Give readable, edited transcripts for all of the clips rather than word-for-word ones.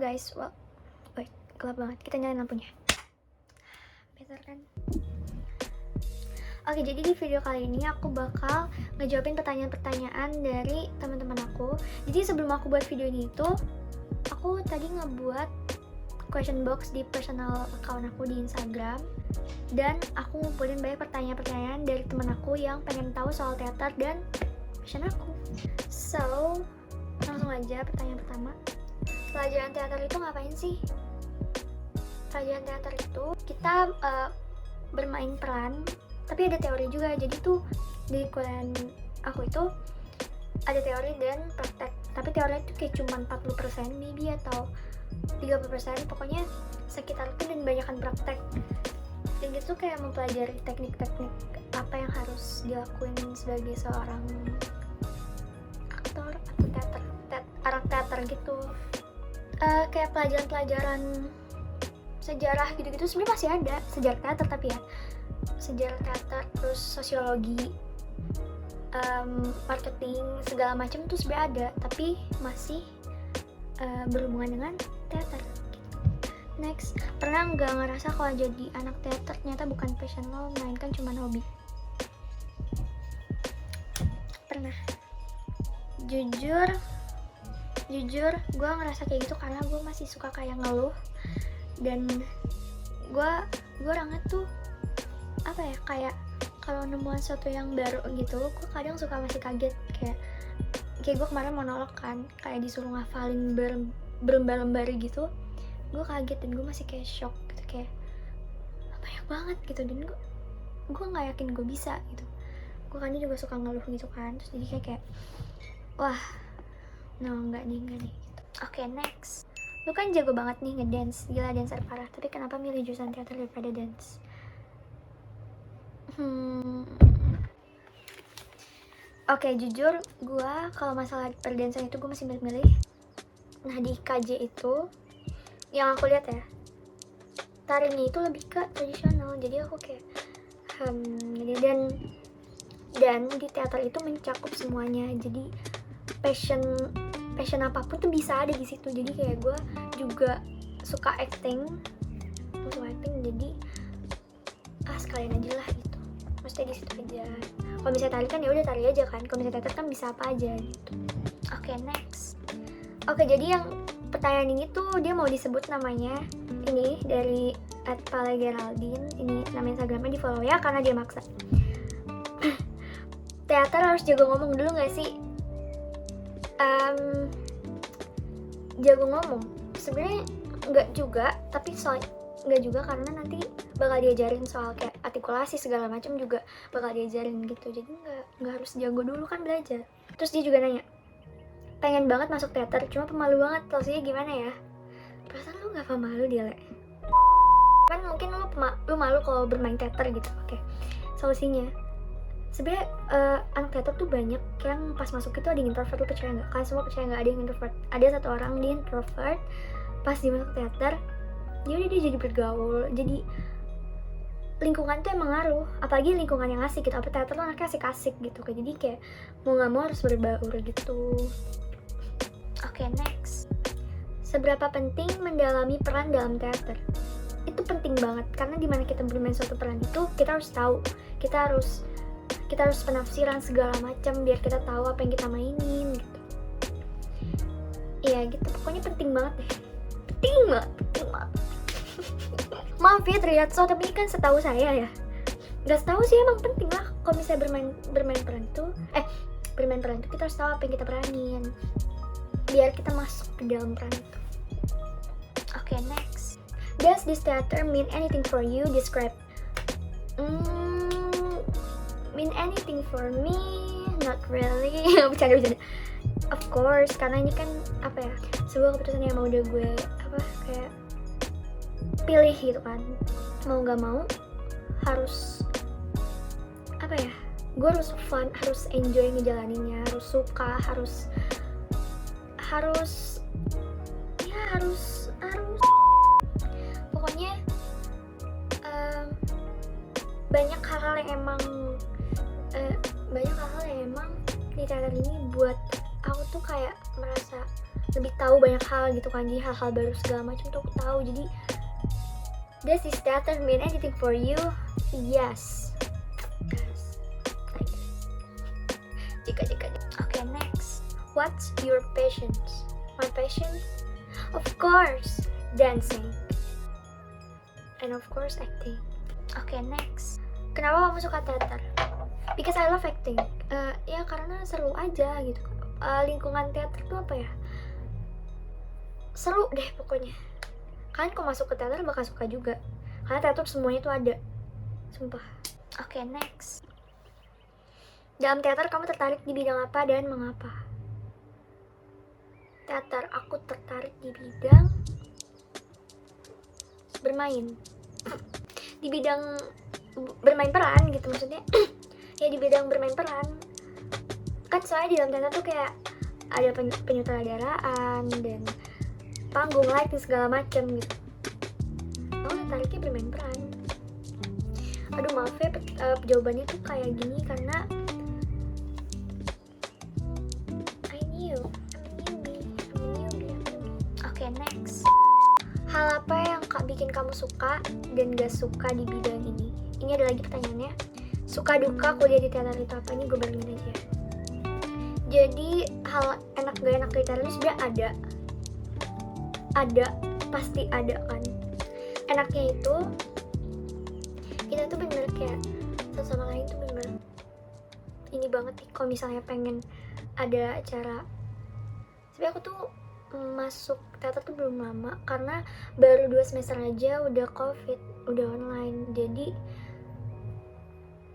guys, wait, gelap banget. Kita nyalain lampunya. Better kan? Oke, jadi di video kali ini aku bakal ngejawabin pertanyaan-pertanyaan dari teman-teman aku. Jadi sebelum aku buat video ini itu, aku tadi ngebuat question box di personal account aku di Instagram, dan aku ngumpulin banyak pertanyaan-pertanyaan dari teman aku yang pengen tahu soal teater dan passion aku. So, langsung aja pertanyaan pertama. Pelajaran teater itu ngapain sih? Pelajaran teater itu kita bermain peran, tapi ada teori juga. Jadi tuh di kuliah aku itu ada teori dan praktek, tapi teori itu kayak cuma 40% maybe atau 30%, pokoknya sekitar itu, dan banyakkan praktek. Dan gitu kayak mempelajari teknik-teknik apa yang harus dilakuin sebagai seorang aktor atau orang teater gitu. Kayak pelajaran-pelajaran sejarah gitu-gitu sebenarnya masih ada, sejarah teater tapi ya sejarah teater, terus sosiologi, marketing, segala macam tuh sebenarnya ada, tapi masih berhubungan dengan teater gitu. Next, pernah nggak ngerasa kalau jadi anak teater ternyata bukan passion lo, melainkan cuma hobi? Pernah. Jujur gue ngerasa kayak gitu karena gue masih suka kayak ngeluh, dan gue orangnya tuh apa ya, kayak kalau nemuan sesuatu yang baru gitu, gue kadang suka masih kaget. Kayak gue kemarin monolog kan, kayak disuruh ngafalin berlembar-lembar gitu, gue kaget dan gue masih kayak shock gitu, kayak banyak banget gitu, dan gue nggak yakin gue bisa gitu. Gue kan juga suka ngeluh gitu kan, terus jadi kayak wah, no, enggak nih gitu. Oke, next. Lu kan jago banget nih ngedance, gila dancer parah, tapi kenapa milih jurusan teater daripada dance? Oke, jujur gue kalau masalah perdansan itu gue masih milih-milih. Nah, di KJ itu yang aku lihat ya, tarinya itu lebih ke tradisional, jadi aku kayak dan di teater itu mencakup semuanya, jadi passion apapun tuh bisa ada di situ. Jadi kayak gue juga suka acting, jadi sekalian aja lah gitu, maksudnya di situ aja. Kalau misalnya tari kan ya udah tari aja kan, kalau misalnya teater kan bisa apa aja gitu. Oke, next. Oke, jadi yang pertanyaan ini tuh dia mau disebut namanya, ini dari @palegeraldine, ini nama Instagramnya, di follow ya karena dia maksa. Teater harus jago ngomong dulu nggak sih? Jago ngomong sebenarnya nggak juga, tapi nggak juga, karena nanti bakal diajarin soal kayak artikulasi segala macam juga bakal diajarin gitu. Jadi nggak harus jago dulu kan belajar. Terus dia juga nanya, pengen banget masuk teater cuma pemalu banget, solusinya gimana ya? Perasaan lu nggak pemalu dia, Le? Kan mungkin lu malu kalau bermain teater gitu. Oke, solusinya sebenarnya anak teater tuh banyak yang pas masuk itu ada yang introvert. Lu percaya nggak? Kan semua percaya nggak ada yang introvert. Ada satu orang dia introvert, pas dia masuk teater dia jadi bergaul, jadi lingkungan tuh emang ngaruh, apalagi lingkungan yang asik gitu. Apa teater lo anaknya asik-asik gitu, jadi kayak mau nggak mau harus berbaur gitu. Oke, next. Seberapa penting mendalami peran dalam teater? Itu penting banget, karena dimana kita bermain suatu peran itu kita harus tahu, kita harus penafsiran segala macam biar kita tahu apa yang kita mainin gitu. Iya gitu, pokoknya penting banget deh, penting banget. Maaf ya terlihat so, tapi kan setahu saya ya, nggak setahu sih, emang penting lah kalau misalnya bermain peran itu kita harus tahu apa yang kita peranin biar kita masuk ke dalam peran itu. Oke, next. Does this theater mean anything for you? Describe. Mean anything for me? Not really. Bercanda. Of course, karena ini kan apa ya, sebuah keputusan yang mau udah gue kayak pilih gitu kan. Mau nggak mau harus gue harus fun, harus enjoy ngejalaninnya, harus suka, harus pokoknya banyak hal-hal yang emang di teater ini buat aku tuh kayak merasa lebih tahu banyak hal gitu kan, jadi hal-hal baru segala macam tuh aku tahu. Jadi does this theater mean anything for you? Yes. Jika. Okay, next. What's your passion? My passion? Of course, dancing. And of course, acting. Okay, next. Kenapa kamu suka teater? Because I love acting. Ya karena seru aja gitu. Lingkungan teater tuh apa ya? Seru deh pokoknya. Kalian kalau masuk ke teater bakal suka juga. Karena teater semuanya tuh ada. Sumpah. Okay, next. Dalam teater kamu tertarik di bidang apa dan mengapa? Teater, aku tertarik di bidang bermain. Di bidang bermain peran gitu maksudnya. Ya di bidang bermain peran. Kan soalnya di dalam teater tuh kayak ada penyutradaraan dan panggung, lighting segala macam gitu. Aku tertariknya bermain peran. Aduh maaf ya, jawabannya tuh kayak gini karena I'm a newbie. Okay, next. Hal apa yang bikin kamu suka dan gak suka di bidang ini? Ini ada lagi pertanyaannya. Suka duka kuliah di teater itu apa? Ini gue barengin aja. Jadi hal enak gak enak di teater ini sebenarnya ada, pasti ada kan. Enaknya itu kita tuh bener kayak satu sama lain tuh bener ini banget nih. Kalau misalnya pengen ada acara, sebenarnya aku tuh masuk teater tuh belum lama karena baru 2 semester aja udah covid, udah online. Jadi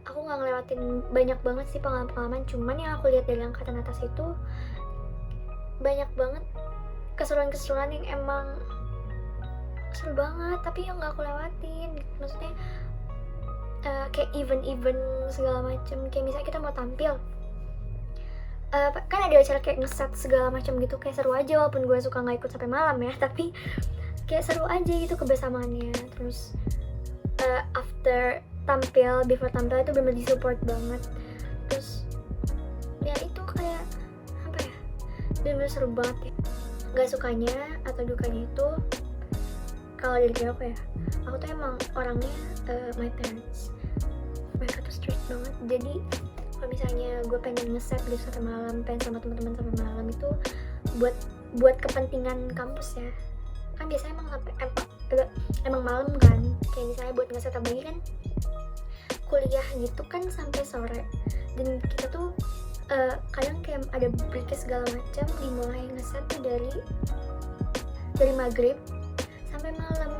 aku nggak ngelewatin banyak banget sih pengalaman. Cuman yang aku lihat dari angkatan atas itu banyak banget keseruan-keseruan yang emang seru banget, tapi yang nggak aku lewatin. Maksudnya kayak event segala macem. Kayak misalnya kita mau tampil, kan ada acara kayak ngeset segala macam gitu, kayak seru aja walaupun gue suka nggak ikut sampai malam ya, tapi kayak seru aja gitu kebersamaannya. Terus after tampil, before tampil itu bener-bener disupport banget. Terus ya itu kayak apa ya, bener-bener seru banget ya. Gak sukanya atau dukanya itu kalau dari aku ya, aku tuh emang orangnya my parents, mereka tuh strict banget. Jadi kalau misalnya gue pengen nge-set gitu sampai malam, pengen sama teman-teman sampai malam, itu buat kepentingan kampus ya. Kan biasanya emang malam kan, kayak misalnya buat nge-set, apalagi kan kuliah gitu kan sampai sore, dan kita tuh kadang kayak ada breaknya segala macam, dimulai nge-set tuh dari maghrib sampai malam.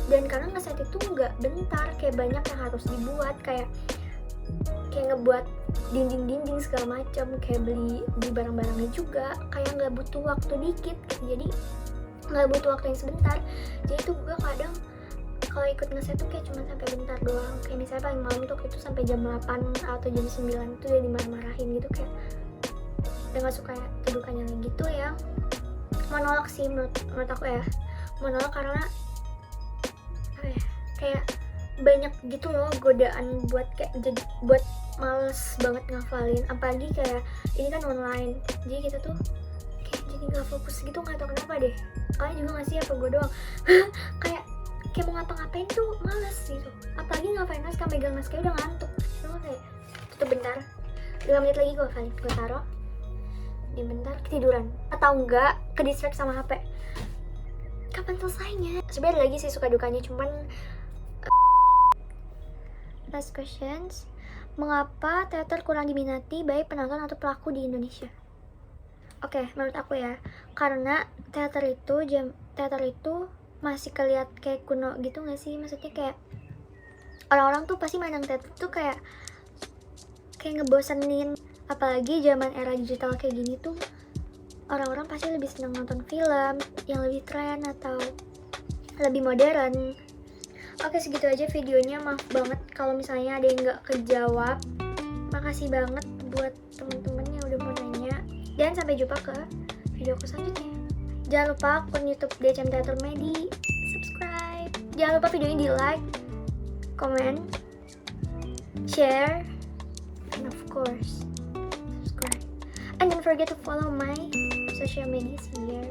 Dan karena nge-set itu nggak bentar, kayak banyak yang harus dibuat, kayak ngebuat dinding segala macam, kayak beli barang-barangnya juga, kayak nggak butuh waktu dikit gitu. Jadi nggak butuh waktu yang sebentar. Jadi tuh gue kadang kalau ikut nge-set tuh kayak cuma sampai bentar doang. Kayak misalnya paling malam tuh itu sampai jam 8 atau jam 9 itu udah dimarah-marahin gitu, kayak udah nggak suka ya. Kedukanya lagi tuh yang menolak sih menurut aku ya, menolak karena apa ya, kayak banyak gitu loh godaan buat kayak jadi buat males banget ngafalin, apalagi kayak ini kan online, jadi kita tuh kayak jadi nggak fokus gitu, nggak tahu kenapa deh. Kalian juga nggak sih apa gue doang? kayak mau ngapa-ngapain tuh males gitu, apalagi ngapain naskah, megang naskah udah ngantuk. Lo kayak tutup bentar, 5 menit lagi gue taruh di bentar, ketiduran atau enggak ke distract sama HP. Kapan selesainya? Sebenarnya lagi sih suka dukanya, cuman last questions. Mengapa teater kurang diminati baik penonton atau pelaku di Indonesia? Oke, menurut aku ya, karena teater itu masih kelihatan kayak kuno gitu gak sih? Maksudnya kayak orang-orang tuh pasti mandang teater tuh kayak ngebosenin. Apalagi zaman era digital kayak gini tuh, orang-orang pasti lebih senang nonton film yang lebih keren atau lebih modern. Oke, segitu aja videonya. Maaf banget kalau misalnya ada yang nggak kejawab. Makasih banget buat temen-temen yang udah mau nanya. Dan sampai jumpa ke video aku selanjutnya. Jangan lupa akun YouTube DCM Theater Medi, subscribe. Jangan lupa video ini di like, comment, share, and of course subscribe. And don't forget to follow my social media sih ya.